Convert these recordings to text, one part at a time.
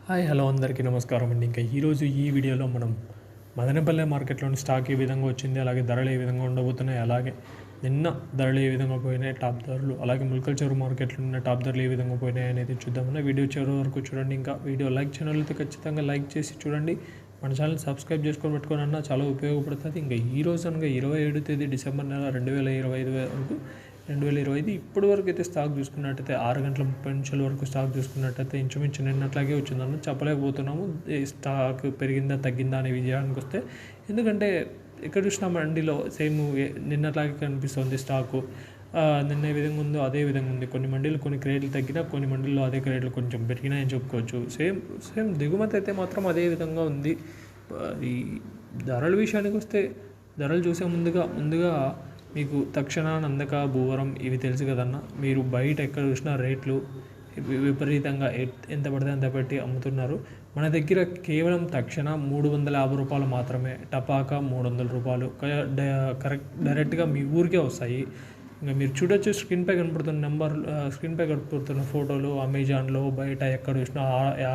Hi hello అందరికీ నమస్కారం అండి. ఇంకా ఈరోజు ఈ వీడియోలో మనం మదనపల్లె మార్కెట్లోని స్టాక్ ఏ విధంగా వచ్చింది, అలాగే ధరలు ఏ విధంగా ఉండబోతున్నాయి, అలాగే నిన్న ధరలు ఏ విధంగా పోయినాయి, టాప్ ధరలు, అలాగే ములకల్ చెరువు మార్కెట్లో ఉన్న టాప్ ధరలు ఏ విధంగా పోయినాయి అనేది చూద్దామన్నా. వీడియో చివరి వరకు చూడండి. ఇంకా వీడియో లైక్ ఛానల్ అయితే ఖచ్చితంగా లైక్ చేసి చూడండి. మన ఛానల్ సబ్స్క్రైబ్ చేసుకొని పెట్టుకొని అన్న చాలా ఉపయోగపడుతుంది. ఇంకా ఈ రోజు అనగా 27 తేదీ డిసెంబర్ నెల 2025 వరకు 2025 ఇప్పటి వరకు అయితే స్టాక్ చూసుకున్నట్టయితే 6 గంటల 30 నిమిషాల వరకు స్టాక్ చూసుకున్నట్టయితే ఇంచుమించు నిన్నట్లాగే వచ్చిందన్న చెప్పలేకపోతున్నాము. స్టాక్ పెరిగిందా తగ్గిందా అనే విజయానికి వస్తే, ఎందుకంటే ఎక్కడ చూసినా మండీలో సేమ్ నిన్నట్లాగే కనిపిస్తుంది స్టాకు. నిన్న ఏ విధంగా ఉందో అదే విధంగా ఉంది. కొన్ని మండీలు కొన్ని క్రేట్లు తగ్గినా, కొన్ని మండీల్లో అదే క్రేట్లు కొంచెం పెరిగినాయని చెప్పుకోవచ్చు. సేమ్ దిగుమతి అయితే మాత్రం అదే విధంగా ఉంది. ఈ ధరల విషయానికి వస్తే, ధరలు చూసే ముందుగా మీకు తక్షణ, నందక, భూవరం ఇవి తెలుసు కదన్న. మీరు బయట ఎక్కడ చూసినా రేట్లు విపరీతంగా ఎంత పడితే అంత పెట్టి అమ్ముతున్నారు. మన దగ్గర కేవలం తక్షణ 350 రూపాయలు మాత్రమే, టపాకా 300 రూపాయలు కరెక్ట్ డైరెక్ట్గా మీ ఊరికే వస్తాయి. ఇంకా మీరు చూడొచ్చు, స్క్రీన్పై కనపడుతున్న నెంబర్, స్క్రీన్పై కనపడుతున్న ఫోటోలు. అమెజాన్లో బయట ఎక్కడ చూసినా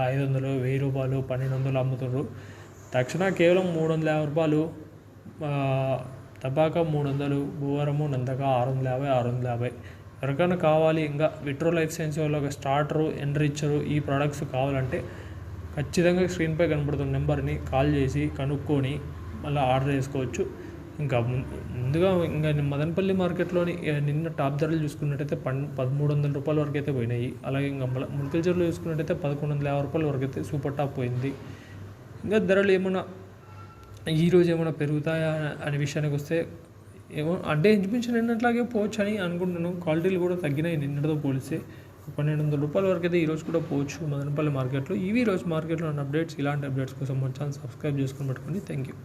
500, 1000 రూపాయలు, 1200 అమ్ముతున్నారు. తక్షణ కేవలం 350 రూపాయలు, టపాకా 300, భూవరము, నందక 650, 650. ఎవరికైనా కావాలి ఇంకా విట్రో లైఫ్ సైన్స్ వాళ్ళ స్టార్టరు, ఎన్రిచరు ఈ ప్రోడక్ట్స్ కావాలంటే ఖచ్చితంగా స్క్రీన్పై కనపడుతున్న నెంబర్ని కాల్ చేసి కనుక్కొని మళ్ళీ ఆర్డర్ చేసుకోవచ్చు. ఇంకా మదనపల్లి మార్కెట్లోని నిన్న టాప్ ధరలు చూసుకున్నట్టయితే 1300 రూపాయల వరకు అయితే పోయినాయి. అలాగే ఇంకా ములకల్ చెరువులో చూసుకున్నట్టయితే 1150 రూపాయల వరకు అయితే సూపర్ టాప్ పోయింది. ఇంకా ధరలు ఏమైనా ఈరోజు ఏమైనా పెరుగుతాయా అనే విషయానికి వస్తే ఏమో అంటే ఇంచుమించు నిన్నట్లాగే పోవచ్చు అని అనుకుంటున్నాను. క్వాలిటీలు కూడా తగ్గినాయి నిన్నటితో పోలిస్తే. 1200 రూపాయల వరకు అయితే ఈరోజు కూడా పోవచ్చు మదనపల్లి మార్కెట్లో. ఇవి రోజు మార్కెట్లో ఉన్న అప్డేట్స్. ఇలాంటి అప్డేట్స్ కోసం మన ఛానల్ సబ్స్క్రైబ్ చేసుకొని పెట్టుకోండి. Thank you.